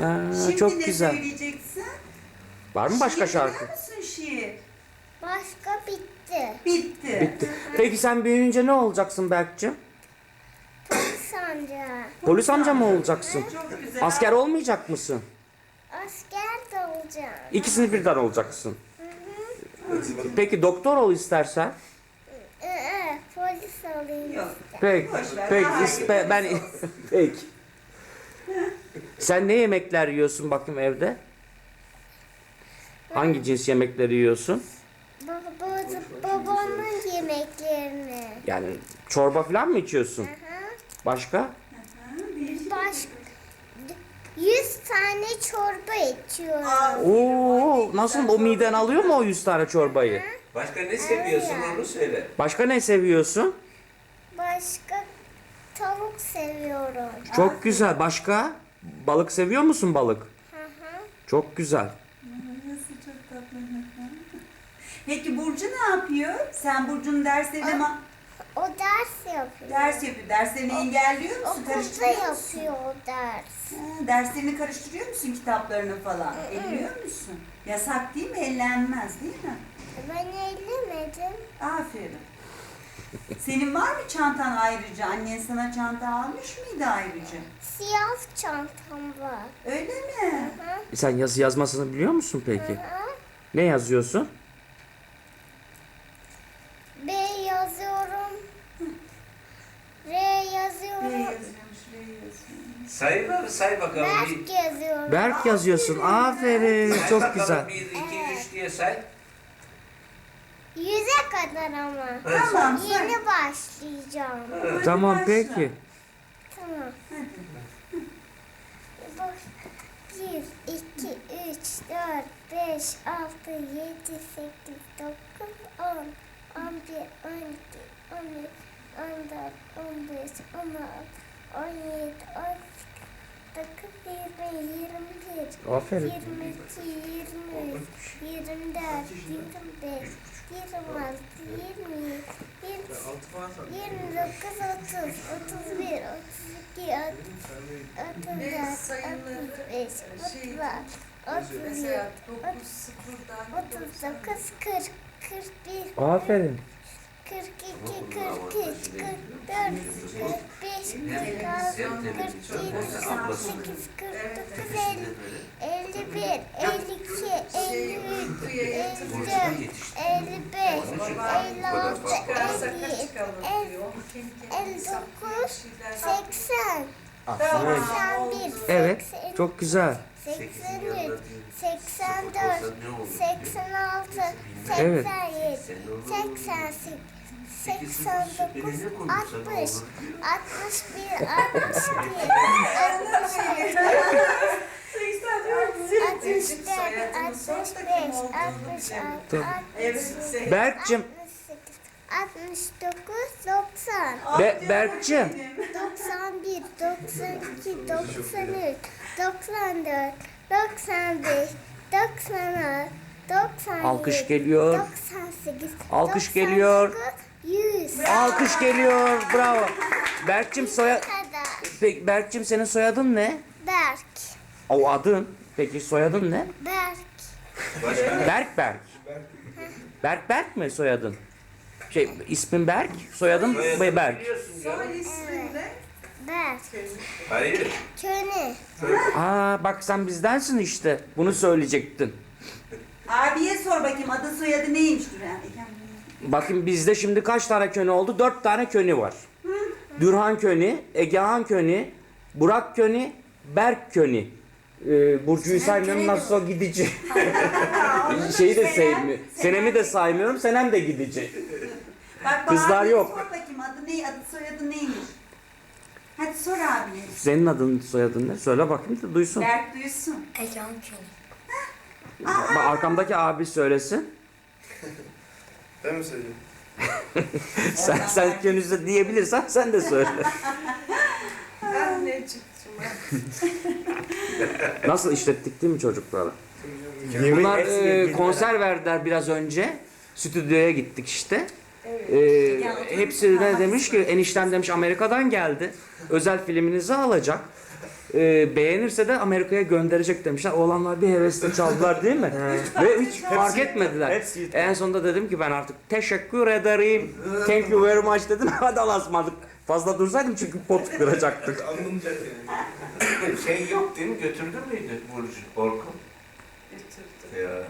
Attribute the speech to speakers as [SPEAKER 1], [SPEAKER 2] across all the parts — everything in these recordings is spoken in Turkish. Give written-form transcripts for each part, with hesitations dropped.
[SPEAKER 1] Şimdi
[SPEAKER 2] çok
[SPEAKER 1] ne
[SPEAKER 2] güzel.
[SPEAKER 1] söyleyeceksin?
[SPEAKER 2] Var mı başka
[SPEAKER 1] Şiir
[SPEAKER 2] şarkı?
[SPEAKER 1] biliyor musun şiir?
[SPEAKER 3] Başka bitti.
[SPEAKER 1] Bitti.
[SPEAKER 2] Bitti. Peki sen büyüyünce ne olacaksın Berk'cim?
[SPEAKER 3] Polis amca.
[SPEAKER 2] Polis amca mı olacaksın?
[SPEAKER 1] Çok güzel.
[SPEAKER 2] Asker olmayacak mısın?
[SPEAKER 3] Asker de olacağım.
[SPEAKER 2] İkisini birden olacaksın. Peki doktor ol istersen.
[SPEAKER 3] Polis olayım.
[SPEAKER 1] Yok.
[SPEAKER 2] Peki.
[SPEAKER 1] Boş ver,
[SPEAKER 2] Peki.
[SPEAKER 1] daha iyi,
[SPEAKER 2] Ben
[SPEAKER 1] polis
[SPEAKER 2] peki. Sen ne yemekler yiyorsun bakayım evde? Hangi cins yemekleri yiyorsun?
[SPEAKER 3] Babamın yemeklerini.
[SPEAKER 2] Yani çorba falan mı içiyorsun? Başka?
[SPEAKER 3] Baş 100 tane çorba içiyorum.
[SPEAKER 2] Oo, nasıl o miden alıyor mu o 100 tane çorbayı?
[SPEAKER 4] Başka ne seviyorsun onu söyle.
[SPEAKER 2] Başka ne seviyorsun?
[SPEAKER 3] Başka tavuk seviyorum.
[SPEAKER 2] Çok güzel. Başka? Balık seviyor musun balık? Çok güzel.
[SPEAKER 1] Nasıl çok tatlı. Peki Burcu ne yapıyor? Sen Burcu'nun derslerine
[SPEAKER 3] O ders yapıyor.
[SPEAKER 1] ders yapıyor. Derslerini engelliyor musun?
[SPEAKER 3] Okulda
[SPEAKER 1] Karıştırıyor musun?
[SPEAKER 3] yapıyor o ders.
[SPEAKER 1] Derslerini karıştırıyor musun kitaplarını falan? Elliyor musun? Yasak değil mi? Ellenmez değil mi?
[SPEAKER 3] Ben ellemedim.
[SPEAKER 1] Aferin. Senin var mı çantan ayrıca? Annen sana çanta almış mıydı ayrıca?
[SPEAKER 3] Siyah çantam var.
[SPEAKER 1] Öyle mi?
[SPEAKER 2] Sen yazı yazmasını biliyor musun peki? Ne yazıyorsun?
[SPEAKER 3] B yazıyorum. R
[SPEAKER 1] Ne
[SPEAKER 3] yazıyorum.
[SPEAKER 1] yazıyormuş, ne yazıyormuş?
[SPEAKER 4] Say bakalım.
[SPEAKER 3] Berk yazıyorum.
[SPEAKER 2] Berk yazıyorsun. Aferin.
[SPEAKER 4] Say
[SPEAKER 2] Çok
[SPEAKER 4] bakalım,
[SPEAKER 2] güzel.
[SPEAKER 4] 1, 2, 3 diye say.
[SPEAKER 3] 100'e kadar ama.
[SPEAKER 1] Tamam.
[SPEAKER 3] Yeni başlayacağım.
[SPEAKER 2] Tamam
[SPEAKER 1] başla.
[SPEAKER 2] peki.
[SPEAKER 3] Tamam. Bak. 1, 2, 3, 4, 5, 6, 7, 8, 9, 10, 11, 12, 13, 14, 15, 16, 17, 18, 19, 20, 21,
[SPEAKER 2] Aferin.
[SPEAKER 3] 22, 23, 24, 25, 26, 27, 29, 30, 31, 32, 34, 35, 36, 37, 39, 40, 41,
[SPEAKER 2] Aferin.
[SPEAKER 3] 42, 43, 44, 45, 46, 47, 48, 49, 50, 51, 52, 53, 54, 55, 56, 57, 59, 80,
[SPEAKER 2] Aferin.
[SPEAKER 3] 81,
[SPEAKER 2] Evet. Çok güzel.
[SPEAKER 3] 83, 84, 86,
[SPEAKER 2] Evet.
[SPEAKER 3] 87, 88, 89, 60, 61, 62, 64, 65, 66,
[SPEAKER 2] Berk'cim.
[SPEAKER 3] 69, 90,
[SPEAKER 2] Berk'cim.
[SPEAKER 3] 91, 92, 93, 94, 95, 96, 97,
[SPEAKER 2] Alkış geliyor.
[SPEAKER 3] 98,
[SPEAKER 2] Alkış
[SPEAKER 3] 99,
[SPEAKER 2] geliyor.
[SPEAKER 3] 100.
[SPEAKER 2] Alkış geliyor. Bravo. Berk'cim
[SPEAKER 3] Kadar.
[SPEAKER 2] Peki Berk'cim senin soyadın ne?
[SPEAKER 3] Berk.
[SPEAKER 2] O adın. Peki soyadın ne?
[SPEAKER 3] Berk.
[SPEAKER 2] Berk. Berk mi soyadın? İsmin Berk, soyadın Berk.
[SPEAKER 4] Biliyorsun canım.
[SPEAKER 3] Berk.
[SPEAKER 4] Hayır.
[SPEAKER 3] Köne.
[SPEAKER 2] Bak sen bizdensin işte. Bunu söyleyecektin.
[SPEAKER 1] Abiye sor bakayım adı soyadı neymiş Duran?
[SPEAKER 2] Bakın bizde şimdi kaç tane köni oldu? 4 tane köni var. Dürhan köni, Egehan köni, Burak köni, Berk köni. Burcu'yu saymıyorum, nasıl o gidici. Şeyi de saymıyorum. Senemi de saymıyorum, Senem de gidici.
[SPEAKER 1] Bak,
[SPEAKER 2] Kızlar
[SPEAKER 1] abiye
[SPEAKER 2] yok.
[SPEAKER 1] Sor bakayım adı ne, adı soyadı neymiş? Hadi sor abiye.
[SPEAKER 2] Senin adın, soyadın ne? Söyle bakayım da duysun.
[SPEAKER 1] Berk duysun.
[SPEAKER 3] Elan köne.
[SPEAKER 2] Bak, arkamdaki abi söylesin.
[SPEAKER 5] Ben mi söyleyeyim?
[SPEAKER 2] Sen könüzde diyebilirsen sen de söyle.
[SPEAKER 6] Ne çıktım
[SPEAKER 2] Nasıl işlettik değil mi çocuklara? Bunlar konser verdiler biraz önce. Stüdyoya gittik işte. Hepsi de demiş ki eniştem demiş Amerika'dan geldi. Özel filminizi alacak. beğenirse de Amerika'ya gönderecek demişler. Oğlanlar bir hevesle çaldılar değil mi? Ve hiç fark etmediler.
[SPEAKER 5] hepsi YouTube.
[SPEAKER 2] En sonunda dedim ki ben artık teşekkür ederim. Thank you very much dedim. Hadi alasmadık. Fazla dursaydım çünkü pot kıracaktık.
[SPEAKER 5] Anlamayacak yani.
[SPEAKER 4] Şey yok değil mi? Götürdü müydü Burcu? Orkun?
[SPEAKER 6] Götürdüm.
[SPEAKER 4] Ya.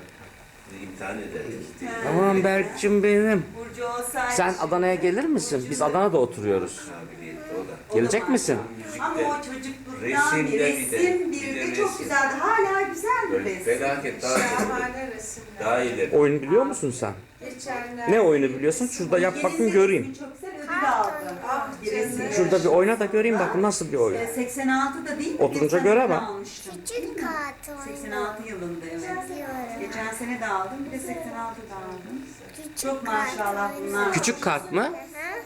[SPEAKER 4] İmtihan ederdik. değil mi?
[SPEAKER 2] Aman Berk'cim benim.
[SPEAKER 1] Burcu olsaydı.
[SPEAKER 2] Sen Adana'ya gelir misin? Biz Adana'da oturuyoruz.
[SPEAKER 4] Kabiliyetli o da.
[SPEAKER 1] O da
[SPEAKER 2] Gelecek misin?
[SPEAKER 1] Ama
[SPEAKER 4] Müzikte.
[SPEAKER 1] o çocukluktan
[SPEAKER 4] Resimde
[SPEAKER 1] bir
[SPEAKER 4] bir de-
[SPEAKER 1] resim
[SPEAKER 4] bir de
[SPEAKER 1] bir de çok
[SPEAKER 4] resim.
[SPEAKER 1] güzeldi. Hala güzel bir
[SPEAKER 4] Böyle
[SPEAKER 1] resim.
[SPEAKER 4] felaket daha
[SPEAKER 6] Şahane resimler.
[SPEAKER 4] daha ileri.
[SPEAKER 2] Oyun biliyor musun sen?
[SPEAKER 6] Geçenlerde
[SPEAKER 2] Ne oyunu biliyorsun? Şurada yap bakayım
[SPEAKER 1] Gelin
[SPEAKER 2] göreyim.
[SPEAKER 1] resmi Çok güzel ödül aldı.
[SPEAKER 6] Ah
[SPEAKER 1] Bir resim.
[SPEAKER 6] canım.
[SPEAKER 2] Şurada bir oyna da göreyim bakın nasıl bir oyun.
[SPEAKER 1] 86'da değil mi?
[SPEAKER 2] Oturunca
[SPEAKER 1] Geçen
[SPEAKER 2] göremem.
[SPEAKER 1] sene almıştım.
[SPEAKER 3] Küçük kağıt oyunu.
[SPEAKER 1] 86 yılında evet.
[SPEAKER 3] Diyorum.
[SPEAKER 1] Geçen sene de aldım, bir de 86'da aldım.
[SPEAKER 3] Küçük
[SPEAKER 1] Çok
[SPEAKER 3] kağıt
[SPEAKER 1] maşallah
[SPEAKER 3] oyunu.
[SPEAKER 1] bunlar.
[SPEAKER 2] Küçük kart mı?
[SPEAKER 3] Hı hı.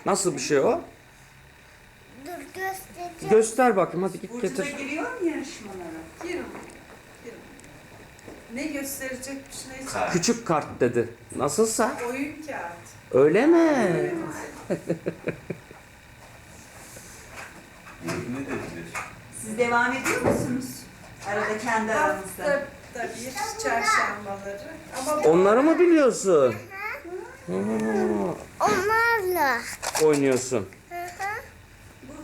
[SPEAKER 2] Nasıl bir şey o?
[SPEAKER 3] Dur göstereceğim.
[SPEAKER 2] Göster bakayım hadi git
[SPEAKER 1] Burcu da
[SPEAKER 2] getir.
[SPEAKER 1] giriyor mu yarışmalara?
[SPEAKER 6] girin. Girin. Ne gösterecekmiş neyse.
[SPEAKER 4] Kart.
[SPEAKER 2] Küçük kart dedi. Nasılsa.
[SPEAKER 6] Oyun kağıt.
[SPEAKER 2] Öyle mi?
[SPEAKER 4] Ne dediler?
[SPEAKER 1] Siz devam ediyor musunuz? Arada kendi aranızda.
[SPEAKER 6] Haftada bir çarşambaları. Ama
[SPEAKER 2] Onları mı biliyorsun?
[SPEAKER 3] Onlarla.
[SPEAKER 2] Oynuyorsun.
[SPEAKER 3] Hı hı.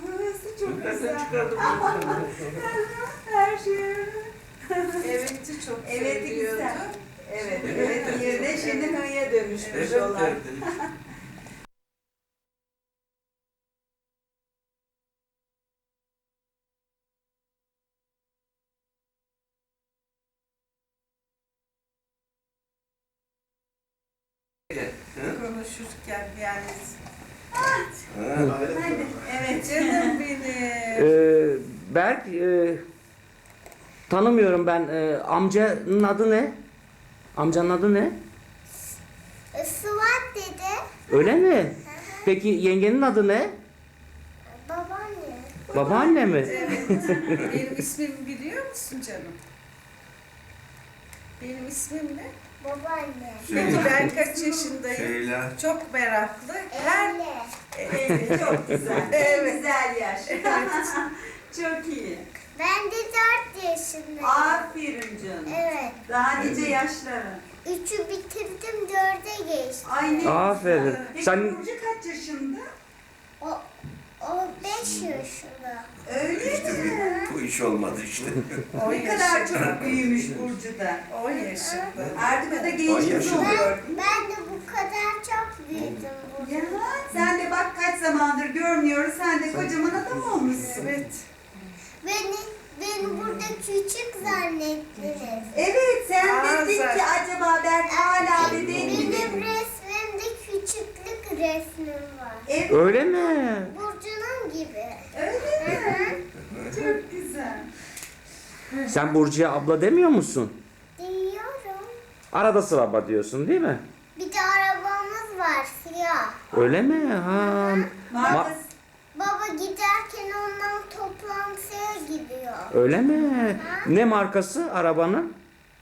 [SPEAKER 1] Burası çok
[SPEAKER 4] Nereden
[SPEAKER 1] güzel.
[SPEAKER 4] çıkardın
[SPEAKER 1] Her şey.
[SPEAKER 6] evet'i çok
[SPEAKER 1] Evet
[SPEAKER 6] söylüyordu.
[SPEAKER 1] güzel. Evet, evet yerine şimdi hıya dönüşmüş
[SPEAKER 4] Evet
[SPEAKER 1] olan.
[SPEAKER 4] derdi.
[SPEAKER 6] Konuşurken yani.
[SPEAKER 1] Hadi, evet.
[SPEAKER 6] Canım benim.
[SPEAKER 2] Berk, tanımıyorum ben. Amcanın adı ne? Amcanın adı ne?
[SPEAKER 3] Sıvat dedi.
[SPEAKER 2] Öyle mi? Peki yengenin adı ne?
[SPEAKER 3] Babaanne.
[SPEAKER 2] Babaanne mi?
[SPEAKER 6] Evet. Benim ismimi biliyor musun canım? Benim ismim ne?
[SPEAKER 3] Babaanne.
[SPEAKER 6] Peki ben kaç yaşındayım?
[SPEAKER 4] Şeyler.
[SPEAKER 6] Çok meraklı. Her
[SPEAKER 3] Anne.
[SPEAKER 1] Evet, çok güzel.
[SPEAKER 6] Evet.
[SPEAKER 1] Güzel yaş. Çok iyi.
[SPEAKER 3] Ben de 4 yaşındayım.
[SPEAKER 1] Aferin canım.
[SPEAKER 3] Evet.
[SPEAKER 1] Daha nice yaşlara.
[SPEAKER 3] 3'ü bitirdim 4'e geçtim.
[SPEAKER 1] Ay ne
[SPEAKER 2] Aferin.
[SPEAKER 1] güzel. Peki
[SPEAKER 2] Sen
[SPEAKER 1] Burcu kaç yaşında?
[SPEAKER 3] O 5 yaşında.
[SPEAKER 1] Öyle mi?
[SPEAKER 4] Bu iş olmadı işte.
[SPEAKER 6] 10
[SPEAKER 1] Ne kadar
[SPEAKER 6] yaşında.
[SPEAKER 1] çok büyümüş Burcu da.
[SPEAKER 6] 10 yaşında.
[SPEAKER 1] Artık o da genç
[SPEAKER 4] Ay
[SPEAKER 1] kız
[SPEAKER 4] yaşında.
[SPEAKER 1] oluyor.
[SPEAKER 3] Ben de bu kadar çok büyüdüm burada.
[SPEAKER 1] Ya sen de bak kaç zamandır görmüyoruz. Sen de kocaman adam olmuşsun.
[SPEAKER 6] Evet.
[SPEAKER 3] Beni burada küçük zannettiniz.
[SPEAKER 1] Evet sen
[SPEAKER 6] Aa,
[SPEAKER 1] dedin
[SPEAKER 6] sen-
[SPEAKER 1] ki acaba Berk hala bebek mi
[SPEAKER 3] Benim
[SPEAKER 1] dedin?
[SPEAKER 3] resmimde küçüklük resmim var.
[SPEAKER 1] Evet
[SPEAKER 2] öyle mi?
[SPEAKER 3] Burcu'nun gibi.
[SPEAKER 1] öyle mi? Çok güzel.
[SPEAKER 2] Sen Burcu'ya abla demiyor musun?
[SPEAKER 3] Diyorum.
[SPEAKER 2] Arada sıra abla diyorsun değil mi?
[SPEAKER 3] Bir de arabamız var siyah.
[SPEAKER 2] Öyle mi? Ha.
[SPEAKER 1] Markası
[SPEAKER 3] Baba giderken ondan toplantıya gidiyor.
[SPEAKER 2] Öyle mi? Ne markası arabanın?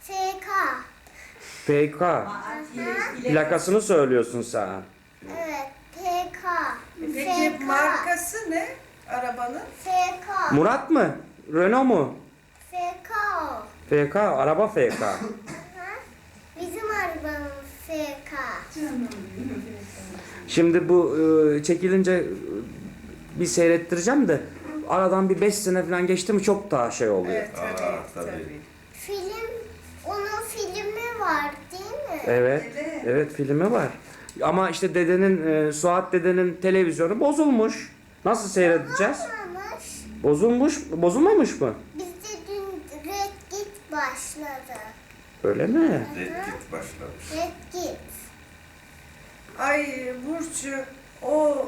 [SPEAKER 3] FK.
[SPEAKER 2] FK. Plakasını söylüyorsun sen.
[SPEAKER 3] Evet. PK.
[SPEAKER 6] Peki
[SPEAKER 3] FK.
[SPEAKER 6] markası ne arabanın?
[SPEAKER 3] FK.
[SPEAKER 2] Murat mı? Renault mu?
[SPEAKER 3] FK o.
[SPEAKER 2] FK, araba FK.
[SPEAKER 3] Hı? Bizim arabamız FK.
[SPEAKER 2] Şimdi bu çekilince bir seyrettireceğim de aradan bir 5 sene falan geçti mi çok daha şey oluyor.
[SPEAKER 6] Evet tabii.
[SPEAKER 4] Aa, tabii.
[SPEAKER 6] tabii.
[SPEAKER 3] Onun filmi var değil mi?
[SPEAKER 2] Evet.
[SPEAKER 1] Evet.
[SPEAKER 2] Evet filmi var. Ama işte dedenin Suat dedenin televizyonu bozulmuş. Nasıl seyredeceğiz?
[SPEAKER 3] Olmamış.
[SPEAKER 2] Bozulmuş, bozulmamış mı?
[SPEAKER 3] Bizde dün Red Git başladı.
[SPEAKER 2] Öyle mi?
[SPEAKER 4] Reddit başlamış.
[SPEAKER 3] Red Git.
[SPEAKER 6] Ay Burcu o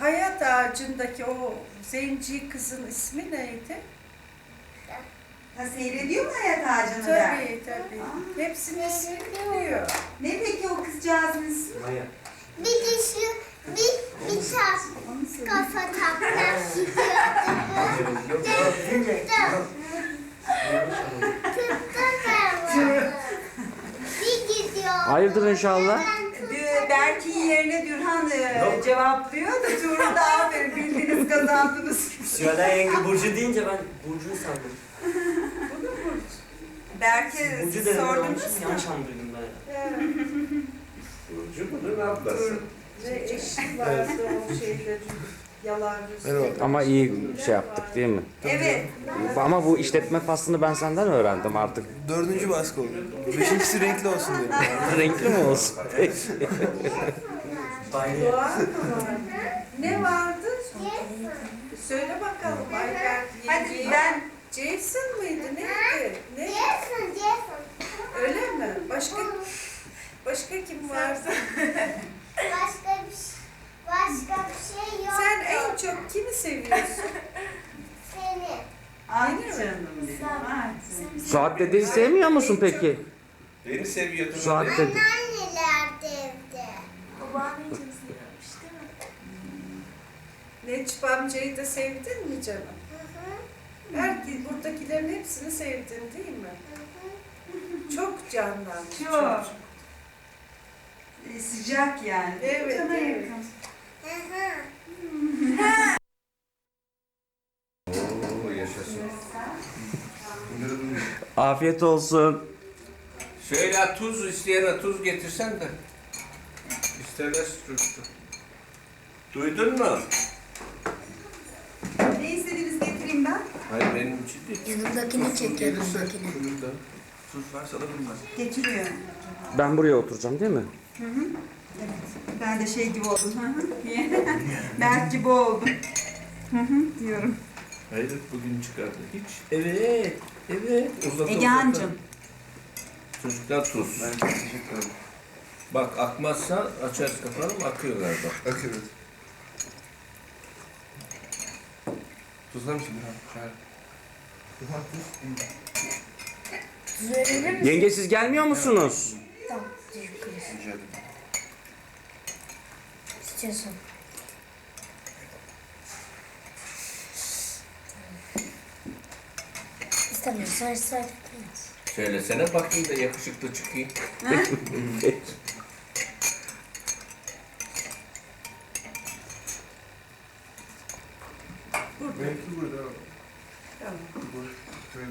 [SPEAKER 6] hayat ağacındaki o zenci kızın ismi neydi?
[SPEAKER 1] Ha seyrediyor mu hayat ağacını Berk?
[SPEAKER 6] Tabii tabii. Hepsinin ismini biliyor.
[SPEAKER 1] Ne peki o kızcağızın ismi?
[SPEAKER 3] Bir de şu bir tas
[SPEAKER 1] Onu söyle.
[SPEAKER 3] kafa takmak gidiyordu. Tuttum. Tuttum ben bunu. Bir gidiyor.
[SPEAKER 2] Hayırdır inşallah?
[SPEAKER 1] Berk'in yerine Dürhan cevaplıyor da Tuğrul da aferin bildiniz kazandınız.
[SPEAKER 5] Sıradan yenge Burcu deyince ben Burcu'yu sandım.
[SPEAKER 6] Bu da Burcu.
[SPEAKER 1] Berke
[SPEAKER 5] Burcu dedim
[SPEAKER 1] sordunuz
[SPEAKER 5] yanlış,
[SPEAKER 1] mu?
[SPEAKER 5] yanlış anladım ben.
[SPEAKER 4] Burcu bunun ablası.
[SPEAKER 6] Ne eşi vardı o şeyleri yalan
[SPEAKER 7] Merhaba.
[SPEAKER 2] Ama iyi şey yaptık değil mi?
[SPEAKER 1] Evet.
[SPEAKER 2] Ama bu işletme faslını ben senden öğrendim artık.
[SPEAKER 7] 4. baskı oldu. 5.'si renkli olsun diyorum.
[SPEAKER 2] Renkli mi olsun?
[SPEAKER 5] Banyo.
[SPEAKER 6] Doğan mı vardı? Ne vardı? Söyle bakalım Ayberk
[SPEAKER 1] Hadi
[SPEAKER 6] yengeye.
[SPEAKER 1] ben
[SPEAKER 6] Jason mıydı? Neydi? Ne?
[SPEAKER 3] Jason.
[SPEAKER 6] Öyle mi? Başka kim vardı?
[SPEAKER 3] Başka bir şey yok.
[SPEAKER 6] Sen en çok kimi seviyorsun?
[SPEAKER 3] Seni.
[SPEAKER 1] Ay
[SPEAKER 6] Yeni mi?
[SPEAKER 1] canım benim. Ay canım.
[SPEAKER 2] Suat dedeyi sevmiyor musun peki?
[SPEAKER 4] Beni seviyordun.
[SPEAKER 2] Suat dede.
[SPEAKER 3] Annelerde evde.
[SPEAKER 6] Necip amcayı da sevdin mi canım? Herkes buradakilerin hepsini sevdin değil mi? Çok canlandı.
[SPEAKER 1] Çok. Sıcak yani.
[SPEAKER 6] Evet,
[SPEAKER 1] Cana
[SPEAKER 6] evet.
[SPEAKER 1] yakın.
[SPEAKER 4] Oo yaşasın.
[SPEAKER 2] Afiyet olsun.
[SPEAKER 4] Şöyle tuz isteyene tuz getirsen de. İstemez tuzlu. Duydun mu?
[SPEAKER 1] Ne istediğiniz getireyim ben?
[SPEAKER 4] Hayır benim için değil.
[SPEAKER 3] Yanımdakini çek yanımdakini.
[SPEAKER 4] Tuz varsa alırım ben.
[SPEAKER 1] Getiriyorum.
[SPEAKER 2] Ben buraya oturacağım değil mi?
[SPEAKER 1] Ben de şey gibi oldum. Hı hı. Berk gibi oldum. Hı hı diyorum.
[SPEAKER 4] Hayır bugün çıkardı. Hiç. Evet. Evet. Uzata
[SPEAKER 1] Egehan'cığım.
[SPEAKER 4] Çocuklar tuz.
[SPEAKER 7] Ben çok teşekkür ederim.
[SPEAKER 4] Bak akmazsa açarız kapanı akıyor galiba.
[SPEAKER 7] Akıyor. Tuzlar mısın? Şöyle. Tuz.
[SPEAKER 2] Yenge siz gelmiyor musunuz?
[SPEAKER 7] Rica ederim.
[SPEAKER 3] İstiyorsun. İstemiyorsan ısrar etmeyiz.
[SPEAKER 4] Söylesene bakayım da yakışıklı çıkayım.
[SPEAKER 7] Benimki burada.
[SPEAKER 6] Tamam.
[SPEAKER 7] Böyle.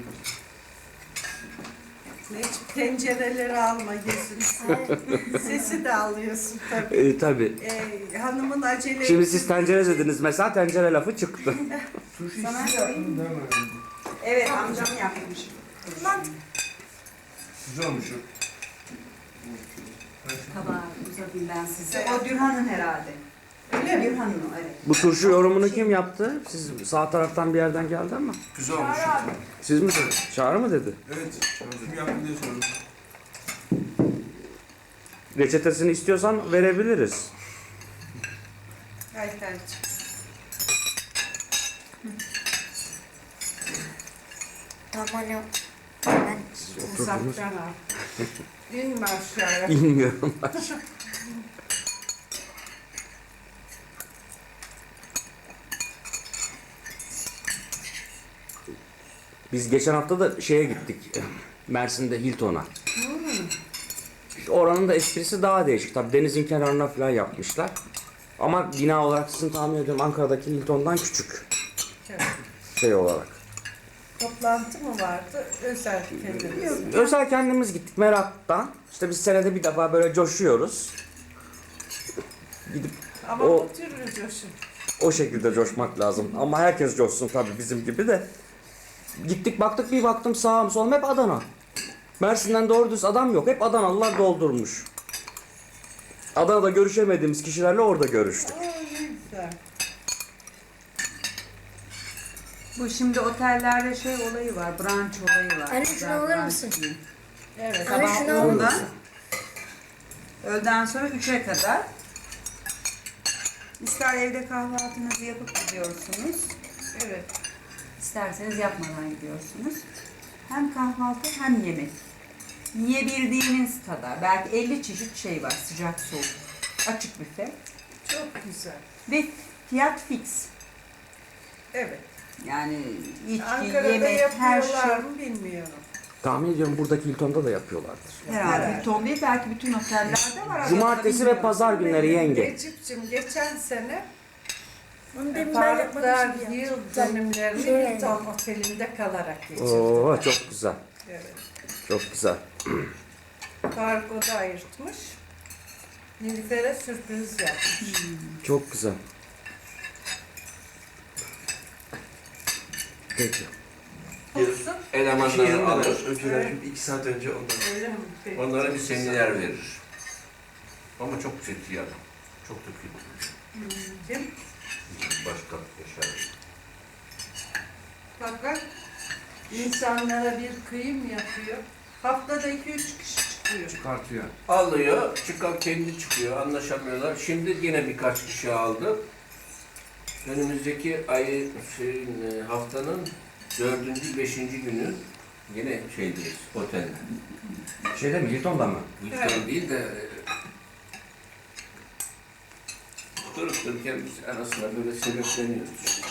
[SPEAKER 6] Necip tencereleri alma gözünü. Sesi de alıyorsun tabii.
[SPEAKER 2] Tabii.
[SPEAKER 6] Hanımın acele
[SPEAKER 2] Şimdi siz tencere dediniz mesela tencere lafı çıktı.
[SPEAKER 7] Sushi
[SPEAKER 1] Sana
[SPEAKER 7] istiyorum.
[SPEAKER 1] Evet amcam yapmış.
[SPEAKER 7] Güzel olmuş o.
[SPEAKER 1] Tabağı uzatayım ben size. O Dürhan'ın herhalde.
[SPEAKER 6] Öyle mi?
[SPEAKER 1] Dürhan'ın o evet.
[SPEAKER 2] Bu turşu yorumunu kim yaptı? Siz sağ taraftan bir yerden geldi ama.
[SPEAKER 7] Güzel olmuş.
[SPEAKER 2] Siz mi dedi? Çağrı mı dedi?
[SPEAKER 7] Evet. Kim yaptı diye sordum.
[SPEAKER 2] Reçetesini istiyorsan verebiliriz.
[SPEAKER 6] Ayfer'cim.
[SPEAKER 3] Tamam ya. Ben
[SPEAKER 2] Oturdunuz.
[SPEAKER 6] Uzaktan al. İnme aşağıya.
[SPEAKER 2] Bilmiyorum. Biz geçen hafta da şeye gittik. Mersin'de Hilton'a. İşte oranın da esprisi daha değişik. Tabii denizin kenarına falan yapmışlar. Ama bina olarak sizin tahmin ediyorum Ankara'daki Hilton'dan küçük.
[SPEAKER 6] Evet.
[SPEAKER 2] Şey olarak.
[SPEAKER 6] Toplantı mı vardı? Özel kendimiz.
[SPEAKER 2] Özel kendimiz gittik meraktan. İşte biz senede bir defa böyle coşuyoruz. Gidip
[SPEAKER 6] Ama
[SPEAKER 2] O-
[SPEAKER 6] bu türlü coşun.
[SPEAKER 2] o şekilde coşmak lazım. Ama herkes coşsun tabii bizim gibi de. Gittik baktık bir baktım sağım solum hep Adana. Mersin'den doğru düz adam yok. Hep Adanalılar doldurmuş. Adana'da görüşemediğimiz kişilerle orada görüştük.
[SPEAKER 6] Güzel.
[SPEAKER 1] Bu şimdi otellerde şey olayı var, brunch olayı var.
[SPEAKER 3] Anne, şunu
[SPEAKER 1] Güzel
[SPEAKER 3] alır
[SPEAKER 1] brunch
[SPEAKER 3] mısın?
[SPEAKER 1] diye.
[SPEAKER 6] Evet.
[SPEAKER 3] Anne,
[SPEAKER 1] Sabah
[SPEAKER 3] şunu alır
[SPEAKER 1] 10'dan
[SPEAKER 3] mısın?
[SPEAKER 1] öğleden sonra 3'e kadar. İster evde kahvaltınızı yapıp gidiyorsunuz.
[SPEAKER 6] Evet.
[SPEAKER 1] İsterseniz yapmadan gidiyorsunuz. Hem kahvaltı hem yemek. Yiyebildiğiniz kadar. Belki 50 çeşit şey var. Sıcak soğuk. Açık büfe.
[SPEAKER 6] Çok güzel.
[SPEAKER 1] Ve fiyat fix.
[SPEAKER 6] Evet.
[SPEAKER 1] Yani içki,
[SPEAKER 6] Ankara'da
[SPEAKER 1] yemek, her
[SPEAKER 6] yapıyorlar
[SPEAKER 1] şey.
[SPEAKER 6] mı bilmiyorum.
[SPEAKER 2] Tahmin ediyorum buradaki Hilton'da da yapıyorlardır.
[SPEAKER 1] Herhalde. Hilton değil belki bütün otellerde var.
[SPEAKER 2] Cumartesi ve pazar günleri yenge.
[SPEAKER 6] Necip'cim geçen sene
[SPEAKER 3] Onu demin ben
[SPEAKER 6] Faruklar
[SPEAKER 3] yapmadım şimdi.
[SPEAKER 6] yıl dönümlerini
[SPEAKER 3] Şöyle.
[SPEAKER 6] bir ton otelinde kalarak geçirdi.
[SPEAKER 2] Oo çok güzel.
[SPEAKER 6] Evet.
[SPEAKER 2] Çok güzel.
[SPEAKER 6] Faruk o da ayırtmış. Nilüfer'e sürpriz yapmış.
[SPEAKER 2] Çok güzel. Peki.
[SPEAKER 6] Olsun.
[SPEAKER 4] Elemanları alır. Önceden 2 saat önce
[SPEAKER 6] Öyle mi? Peki.
[SPEAKER 4] onlara bir seminer verir. Ama çok zeki adam. Çok da kötü.
[SPEAKER 6] Kim?
[SPEAKER 4] Başka yaşar.
[SPEAKER 6] Fakat insanlara bir kıyım yapıyor. Haftada 2-3 kişi çıkıyor.
[SPEAKER 7] Çıkartıyor.
[SPEAKER 4] Alıyor, kendi çıkıyor, anlaşamıyorlar. Şimdi yine birkaç kişi aldı. Önümüzdeki haftanın 4. 5. günü yine şeydeyiz, otelde.
[SPEAKER 2] Şeyde mi? Hilton'da mı?
[SPEAKER 4] Lütfen değil de durup dururken biz arasında böyle sebepleniyoruz.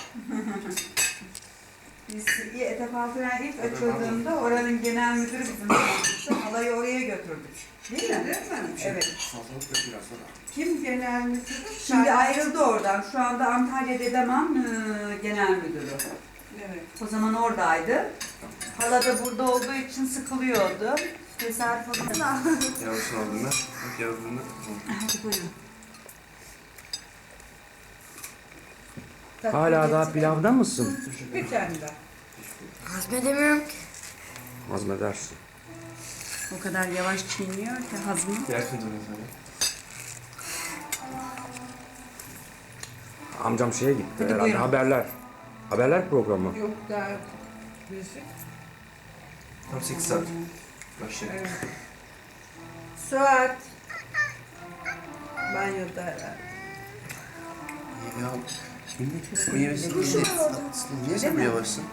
[SPEAKER 1] Biz Etap Altıren ilk açıldığında oranın genel müdürü bizim olmuştu. Halayı oraya götürdük. Değil mi?
[SPEAKER 6] Değil mi?
[SPEAKER 1] Evet.
[SPEAKER 7] Salatalık da biraz sonra.
[SPEAKER 6] Kim genel müdürü?
[SPEAKER 1] Şimdi ayrıldı oradan. Şu anda Antalya Dedeman genel müdürü.
[SPEAKER 6] Evet.
[SPEAKER 1] O zaman oradaydı. Hala da burada olduğu için sıkılıyordu. Tesadüf oldu.
[SPEAKER 7] Yavrusunu aldım ben. Bak yavrusunu.
[SPEAKER 1] Hadi buyurun.
[SPEAKER 2] Hala daha pilavda mısın?
[SPEAKER 6] Bir tane daha.
[SPEAKER 3] Hazmedemiyorum ki.
[SPEAKER 2] Hazmedersin.
[SPEAKER 1] O kadar yavaş çiğniyor ki hazmı.
[SPEAKER 7] Yersin canım sana.
[SPEAKER 2] Amcam şeye gitti
[SPEAKER 1] Hadi
[SPEAKER 2] herhalde.
[SPEAKER 1] buyurun.
[SPEAKER 2] Haberler. Haberler programı.
[SPEAKER 6] Yok daha müzik.
[SPEAKER 7] Tam 8 saat. Bak şimdi.
[SPEAKER 6] Evet. Suat. Banyoda herhalde.
[SPEAKER 7] Ya o yemesin kendi. Niye sen böyle yavaşsın?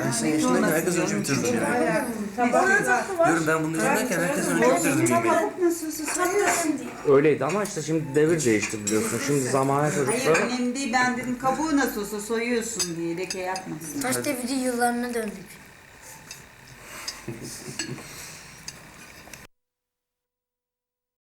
[SPEAKER 7] Ben senin yaşındayken herkes önce bitirdim yani.
[SPEAKER 6] Hayatım tabaklar.
[SPEAKER 7] Diyorum ben bunun üzerindeyken herkes önce bitirdim yemeği.
[SPEAKER 1] Tavuk nasılsa
[SPEAKER 3] Sanıyorsun diye.
[SPEAKER 2] Öyleydi ama işte şimdi devir değişti biliyorsun. Şimdi zamane
[SPEAKER 1] Hayır
[SPEAKER 2] çocukları.
[SPEAKER 1] önemli değil. Ben dedim kabuğu nasıl olsa soyuyorsun diye leke yapmasın.
[SPEAKER 3] Taş devri yıllarına döndük.